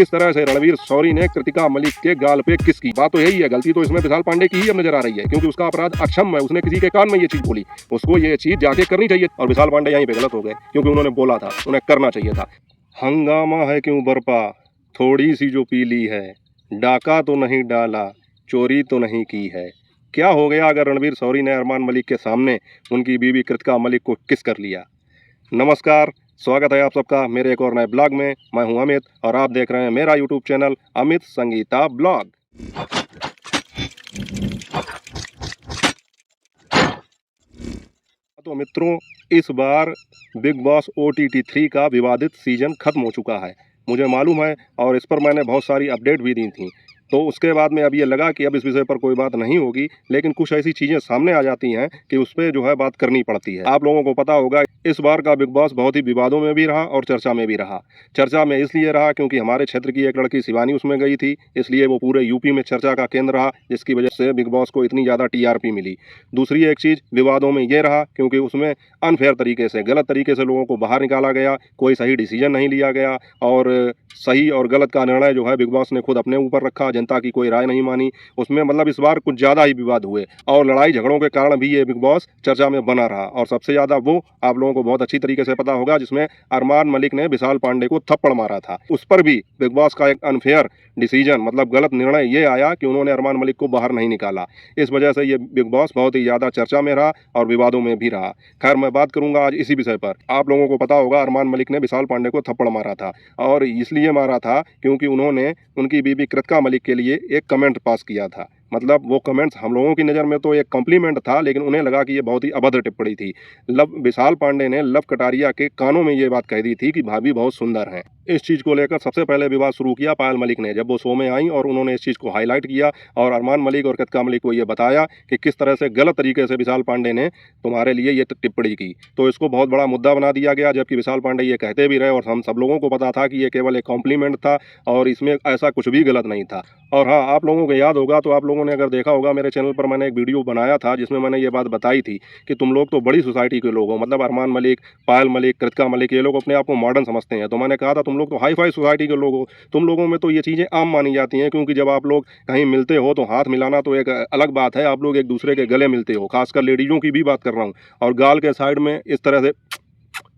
किस तरह से रणवीर शौरी ने कृतिका मलिक के गाल पे किस की। बात तो यही है, गलती तो इसमें विशाल पांडे की ही अब नजर आ रही है, क्योंकि उसका अपराध अक्षम है, उसने किसी के कान में ये चीज बोली, उसको ये चीज जाके करनी चाहिए, और विशाल पांडे यहीं पे गलत हो गए, क्योंकि उन्होंने बोला था, उन्हें करना चाहिए था। हंगामा है क्यों बरपा, थोड़ी सी जो पीली है, डाका तो नहीं डाला, चोरी तो नहीं की है। क्या हो गया अगर रणवीर शौरी ने अरमान मलिक के सामने उनकी बीवी कृतिका मलिक को किस कर लिया। नमस्कार, स्वागत है आप सबका मेरे एक और नए ब्लॉग में। मैं हूं अमित और आप देख रहे हैं मेरा YouTube channel Amit Sangeeta blog. तो मित्रों, इस बार बिग बॉस OTT 3 का विवादित सीजन खत्म हो चुका है, मुझे मालूम है, और इस पर मैंने बहुत सारी अपडेट भी दी थी। तो उसके बाद में अब ये लगा कि अब इस विषय पर कोई बात नहीं होगी, लेकिन कुछ ऐसी चीज़ें सामने आ जाती हैं कि उस पर जो है बात करनी पड़ती है। आप लोगों को पता होगा, इस बार का बिग बॉस बहुत ही विवादों में भी रहा और चर्चा में भी रहा। चर्चा में इसलिए रहा क्योंकि हमारे क्षेत्र की एक लड़की शिवानी उसमें गई थी, इसलिए वो पूरे यूपी में चर्चा का केंद्र रहा, जिसकी वजह से बिग बॉस को इतनी ज़्यादा TRP मिली। दूसरी एक चीज़ विवादों में ये रहा क्योंकि उसमें अनफेयर तरीके से, गलत तरीके से लोगों को बाहर निकाला गया, कोई सही डिसीजन नहीं लिया गया, और सही और गलत का निर्णय जो है बिग बॉस ने खुद अपने ऊपर रखा, जनता की कोई राय नहीं मानी। उसमें मतलब इस बार कुछ ज़्यादा ही विवाद हुए, और लड़ाई झगड़ों के कारण भी ये बिग बॉस चर्चा में बना रहा। और सबसे ज़्यादा वो आप लोगों को बहुत अच्छी तरीके से पता होगा, जिसमें अरमान मलिक ने विशाल पांडे को थप्पड़ मारा था। उस पर भी बिग बॉस का एक अनफेयर डिसीजन, मतलब गलत निर्णय ये आया कि उन्होंने अरमान मलिक को बाहर नहीं निकाला। इस वजह से ये बिग बॉस बहुत ही ज़्यादा चर्चा में रहा और विवादों में भी रहा। खैर, मैं बात करूंगा आज इसी विषय पर। आप लोगों को पता होगा, अरमान मलिक ने विशाल पांडे को थप्पड़ मारा था, और इसलिए मारा था क्योंकि उन्होंने उनकी बीबी कृतिका मलिक के लिए एक कमेंट पास किया था। मतलब वो कमेंट्स हम लोगों की नज़र में तो एक कॉम्प्लीमेंट था, लेकिन उन्हें लगा कि ये बहुत ही अभद्र टिप्पणी थी। विशाल पांडे ने लव कटारिया के कानों में ये बात कह दी थी कि भाभी बहुत सुंदर हैं। इस चीज़ को लेकर सबसे पहले विवाद शुरू किया पायल मलिक ने, जब वो शो में आई और उन्होंने इस चीज़ को हाईलाइट किया और अरमान मलिक और कृतिका मलिक को ये बताया कि किस तरह से गलत तरीके से विशाल पांडे ने तुम्हारे लिए ये टिप्पणी की। तो इसको बहुत बड़ा मुद्दा बना दिया गया, जबकि विशाल पांडे ये कहते भी रहे और हम सब लोगों को पता था कि ये केवल एक कॉम्प्लीमेंट था और इसमें ऐसा कुछ भी गलत नहीं था। और हाँ, आप लोगों को याद होगा, तो आप लोगों ने अगर देखा होगा, मेरे चैनल पर मैंने एक वीडियो बनाया था जिसमें मैंने ये बात बताई थी कि तुम लोग तो बड़ी सोसाइटी के लोग हो, मतलब अरमान मलिक, पायल मलिक, कृतिका मलिक, ये लोग अपने आप को मॉडर्न समझते हैं। तो मैंने कहा था तुम लोग तो हाई फाई सोसाइटी के लोग हो, तुम लोगों में तो ये चीज़ें आम मानी जाती हैं, क्योंकि जब आप लोग कहीं मिलते हो तो हाथ मिलाना तो एक अलग बात है, आप लोग एक दूसरे के गले मिलते हो, खासकर लेडीज़ों की भी बात कर रहा हूँ, और गाल के साइड में इस तरह से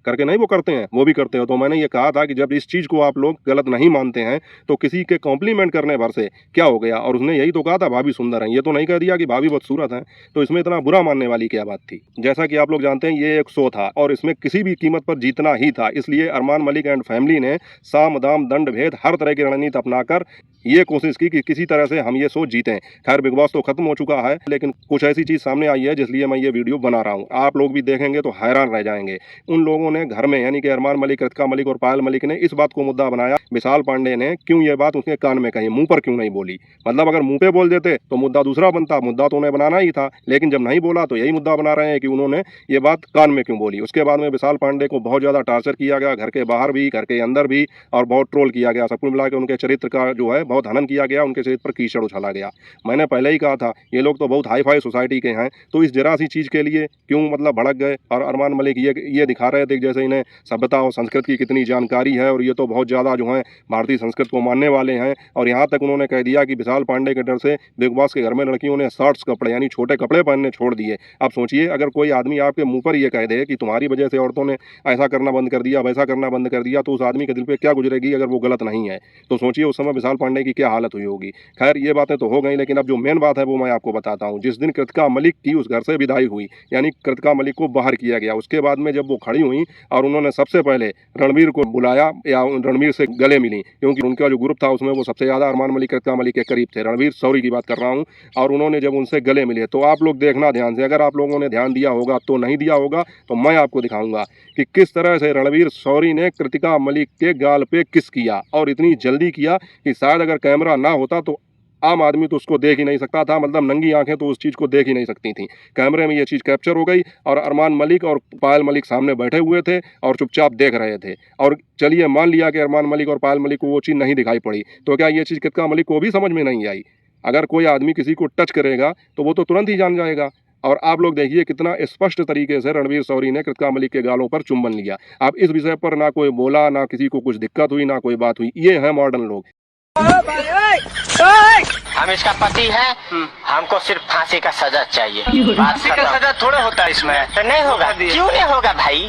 करके नहीं वो करते हैं, वो भी करते हो। तो मैंने ये कहा था कि जब इस चीज़ को आप लोग गलत नहीं मानते हैं तो किसी के कॉम्प्लीमेंट करने भर से क्या हो गया। और उसने यही तो कहा था भाभी सुंदर हैं, ये तो नहीं कह दिया कि भाभी बदसूरत हैं। तो इसमें इतना बुरा मानने वाली क्या बात थी। जैसा कि आप लोग जानते हैं, ये एक शो था और इसमें किसी भी कीमत पर जीतना ही था, इसलिए अरमान मलिक एंड फैमिली ने साम दाम दंड भेद हर तरह की रणनीति अपनाकर ये कोशिश की कि किसी तरह से हम ये शो जीतें। खैर, बिग बॉस तो खत्म हो चुका है, लेकिन कुछ ऐसी चीज़ सामने आई है जिसलिए मैं ये वीडियो बना रहा हूँ। आप लोग भी देखेंगे तो हैरान रह जाएंगे। उन लोगों ने घर में, यानी कि अरमान मलिक, कृतिका मलिक और पायल मलिक ने इस बात को मुद्दा बनाया, विशाल पांडे ने क्यों ये बात उसके कान में कही, मुंह पर क्यों नहीं बोली। मतलब अगर मुंह पे बोल देते तो मुद्दा दूसरा बनता, मुद्दा तो उन्हें बनाना ही था, लेकिन जब नहीं बोला तो यही मुद्दा बना रहे हैं कि उन्होंने ये बात कान में क्यों बोली। उसके बाद में विशाल पांडे को बहुत ज़्यादा टार्चर किया गया, घर के बाहर भी, घर के अंदर भी, और बहुत ट्रोल किया गया। सब कुछ मिला के उनके चरित्र का जो है बहुत हनन किया गया, उनके चरित्र पर कीचड़ उछाला गया। मैंने पहले ही कहा था, ये लोग तो बहुत हाई फाई सोसाइटी के हैं, तो इस जरा सी चीज़ के लिए क्यों मतलब भड़क गए। और अरमान मलिक ये दिखा रहे थे जैसे इन्हें सभ्यता और संस्कृत की कितनी जानकारी है, और ये तो बहुत ज़्यादा जो है भारतीय संस्कृत को मानने वाले हैं। और यहाँ तक उन्होंने कह दिया कि विशाल पांडे के डर से बिग बॉस के घर में लड़कियों ने शॉर्ट्स कपड़े, यानी छोटे कपड़े पहनने छोड़ दिए। अब सोचिए, अगर कोई आदमी आपके मुंह पर ये कह दे कि तुम्हारी वजह से औरतों ने ऐसा करना बंद कर दिया, वैसा करना बंद कर दिया, तो उस आदमी के दिल पे क्या गुजरेगी अगर वो गलत नहीं है। तो सोचिए उस समय विशाल पांडे की क्या हालत हुई होगी। खैर, ये बातें तो हो गई, लेकिन अब जो मेन बात है वो मैं आपको बताता हूँ। जिस दिन कृतिका मलिक की उस घर से विदाई हुई, यानी कृतिका मलिक को बाहर किया गया, उसके बाद में जब वो खड़ी हुई और उन्होंने सबसे पहले रणवीर को बुलाया या रणवीर से गले मिली, क्योंकि उनका जो ग्रुप था उसमें वो सबसे ज़्यादा अरमान मलिक, कृतिका मलिक के करीब थे, रणवीर शौरी की बात कर रहा हूँ। और उन्होंने जब उनसे गले मिले, तो आप लोग देखना ध्यान से, अगर आप लोगों ने ध्यान दिया होगा तो नहीं दिया होगा तो मैं आपको दिखाऊंगा कि किस तरह से रणवीर शौरी ने कृतिका मलिक के गाल पे किस किया, और इतनी जल्दी किया कि शायद अगर कैमरा ना होता तो आम आदमी तो उसको देख ही नहीं सकता था, मतलब नंगी आंखें तो उस चीज़ को देख ही नहीं सकती थी। कैमरे में ये चीज़ कैप्चर हो गई और अरमान मलिक और पायल मलिक सामने बैठे हुए थे और चुपचाप देख रहे थे। और चलिए मान लिया कि अरमान मलिक और पायल मलिक को वो चीज़ नहीं दिखाई पड़ी, तो क्या ये चीज़ कृतिका मलिक को भी समझ में नहीं आई। अगर कोई आदमी किसी को टच करेगा तो वो तो तुरंत ही जान जाएगा, और आप लोग देखिए कितना स्पष्ट तरीके से रणवीर शौरी ने कृतिका मलिक के गालों पर चुंबन लिया। अब इस विषय पर ना कोई बोला, ना किसी को कुछ दिक्कत हुई, ना कोई बात हुई। ये हैं मॉडर्न लोग। हम इसका पति है, हमको सिर्फ फांसी का सजा चाहिए। फांसी का सजा थोड़ा होता है इसमें, तो नहीं होगा। क्यों नहीं होगा भाई?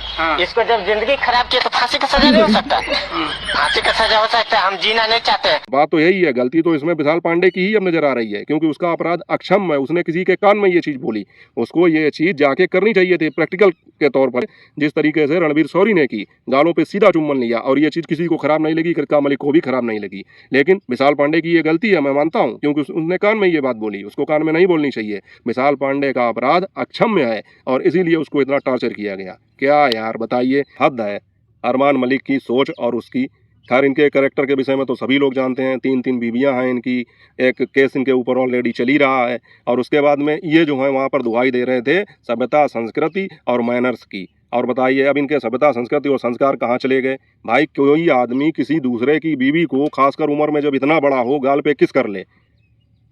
इसको जब जिंदगी खराब की तो फांसी का सजा नहीं हो सकता। फांसी का सजा हो सकता है, हम जीना नहीं चाहते। बात तो यही है, गलती तो इसमें विशाल पांडे की ही अब नजर आ रही है, क्योंकि उसका अपराध अक्षम है। उसने किसी के कान में ये चीज बोली, उसको ये चीज जाके करनी चाहिए थी प्रैक्टिकल के तौर पर। जिस तरीके से रणवीर शौरी ने की, गालों पे सीधा चुम्बन लिया, और ये चीज किसी को खराब नहीं लगी, कृतिका मलिक को भी खराब नहीं लगी। लेकिन विशाल पांडे की ये गलती है, मैं मानता हूँ, क्योंकि उसने कान में ये बात बोली, उसको कान में नहीं बोलनी चाहिए। विशाल पांडे का अपराध अक्षम्य है और इसीलिए उसको इतना टॉर्चर किया गया। क्या यार बताइए, हद है। अरमान मलिक की सोच और उसकी, खैर इनके कैरेक्टर के विषय में तो सभी लोग जानते हैं। 3 बीवियां हैं इनकी, एक केस इनके ऊपर ऑलरेडी चली रहा है, और उसके बाद में ये जो है वहाँ पर दुहाई दे रहे थे सभ्यता, संस्कृति और मैनर्स की। और बताइए अब इनके सभ्यता, संस्कृति और संस्कार कहाँ चले गए? भाई कोई आदमी किसी दूसरे की बीवी को, खासकर उम्र में जब इतना बड़ा हो, गाल पे किस कर ले?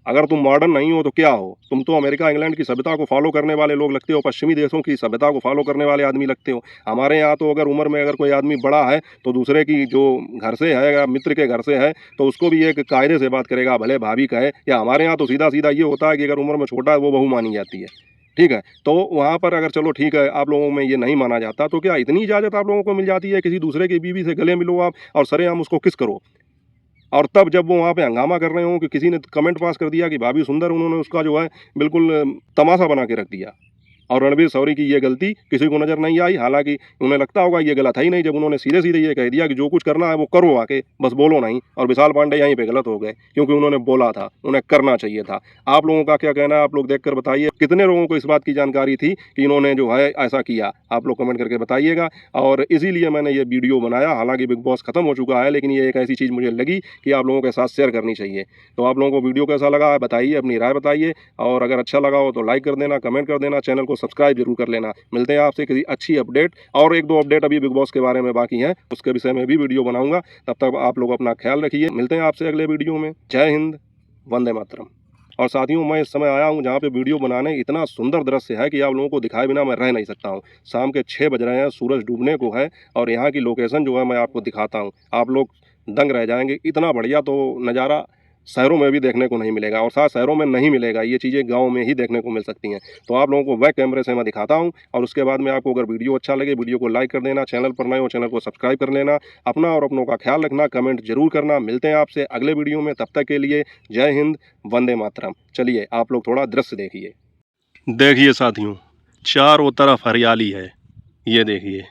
अगर तुम मॉडर्न नहीं हो तो क्या हो? तुम तो अमेरिका इंग्लैंड की सभ्यता को फॉलो करने वाले लोग लगते हो, पश्चिमी देशों की सभ्यता को फॉलो करने वाले आदमी लगते हो। हमारे यहाँ तो अगर उम्र में अगर कोई आदमी बड़ा है तो दूसरे की जो घर से है या मित्र के घर से है तो उसको भी एक कायदे से बात करेगा, भले भाभी कहे। या हमारे यहाँ तो सीधा सीधा ये होता है कि अगर उम्र में छोटा है वो बहू मानी जाती है। ठीक है, तो वहाँ पर अगर चलो ठीक है आप लोगों में ये नहीं माना जाता, तो क्या इतनी इजाज़त आप लोगों को मिल जाती है किसी दूसरे की बीवी से गले मिलो आप और सरेआम उसको किस करो? और तब जब वो वहाँ पे हंगामा कर रहे हों कि किसी ने कमेंट पास कर दिया कि भाभी सुंदर, उन्होंने उसका जो है बिल्कुल तमाशा बना के रख दिया। और रणवीर शौरी की ये गलती किसी को नज़र नहीं आई, हालांकि उन्हें लगता होगा ये गलत है ही नहीं, जब उन्होंने सीधे सीधे ये कह दिया कि जो कुछ करना है वो करो आके, बस बोलो नहीं। और विशाल पांडे यहीं पे गलत हो गए, क्योंकि उन्होंने बोला था, उन्हें करना चाहिए था। आप लोगों का क्या कहना है? आप लोग देखकर बताइए, कितने लोगों को इस बात की जानकारी थी कि इन्होंने जो है ऐसा किया? आप लोग कमेंट करके बताइएगा। और इसीलिए मैंने ये वीडियो बनाया। हालांकि बिग बॉस खत्म हो चुका है, लेकिन ये एक ऐसी चीज़ मुझे लगी कि आप लोगों के साथ शेयर करनी चाहिए। तो आप लोगों को वीडियो कैसा लगा है बताइए, अपनी राय बताइए, और अगर अच्छा लगा हो तो लाइक कर देना, कमेंट कर देना, चैनल को सब्सक्राइब जरूर कर लेना। मिलते हैं आपसे किसी अच्छी अपडेट, और 1-2 अपडेट अभी बिग बॉस के बारे में बाकी हैं, उसके विषय में भी वीडियो बनाऊंगा। तब तक आप लोग अपना ख्याल रखिए। मिलते हैं आपसे अगले वीडियो में। जय हिंद, वंदे मातरम। और साथियों, मैं इस समय आया हूं जहां पे वीडियो बनाने इतना सुंदर दृश्य है कि आप लोगों को दिखाए बिना मैं रह नहीं सकता हूं। शाम के 6 बज रहे हैं, सूरज डूबने को है, और यहाँ की लोकेशन जो है मैं आपको दिखाता हूँ। आप लोग दंग रह जाएंगे। इतना बढ़िया तो नज़ारा शहरों में भी देखने को नहीं मिलेगा, और साथ शहरों में नहीं मिलेगा। ये चीज़ें गांव में ही देखने को मिल सकती हैं। तो आप लोगों को बैक कैमरे से मैं दिखाता हूं, और उसके बाद में आपको अगर वीडियो अच्छा लगे, वीडियो को लाइक कर देना, चैनल पर नए हो चैनल को सब्सक्राइब कर लेना, अपना और अपनों का ख्याल रखना, कमेंट जरूर करना। मिलते हैं आपसे अगले वीडियो में, तब तक के लिए जय हिंद, वंदे मातरम। चलिए आप लोग थोड़ा दृश्य देखिए। देखिए साथियों, चारों तरफ हरियाली है। ये देखिए,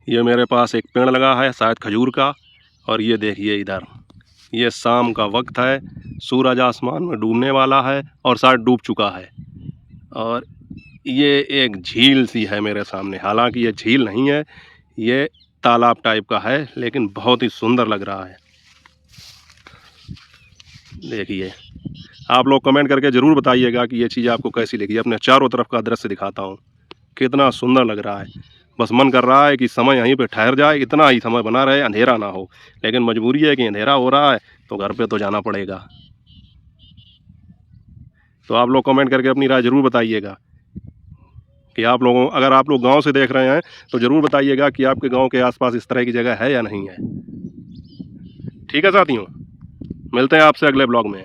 ये मेरे पास एक पेड़ लगा है शायद खजूर का, और ये देखिए इधर, ये शाम का वक्त है, सूरज आसमान में डूबने वाला है और शायद डूब चुका है। और ये एक झील सी है मेरे सामने। हालांकि ये झील नहीं है, ये तालाब टाइप का है, लेकिन बहुत ही सुंदर लग रहा है। देखिए, आप लोग कमेंट करके ज़रूर बताइएगा कि ये चीज़ आपको कैसी लगी। अपने चारों तरफ का दृश्य दिखाता हूँ, कितना सुंदर लग रहा है। बस मन कर रहा है कि समय यहीं पे ठहर जाए, इतना ही समय बना रहे, अंधेरा ना हो। लेकिन मजबूरी है कि अंधेरा हो रहा है तो घर पे तो जाना पड़ेगा। तो आप लोग कमेंट करके अपनी राय ज़रूर बताइएगा कि आप लोगों, अगर आप लोग गांव से देख रहे हैं तो ज़रूर बताइएगा कि आपके गांव के आसपास इस तरह की जगह है या नहीं है। ठीक है साथियों, मिलते हैं आपसे अगले ब्लॉग में।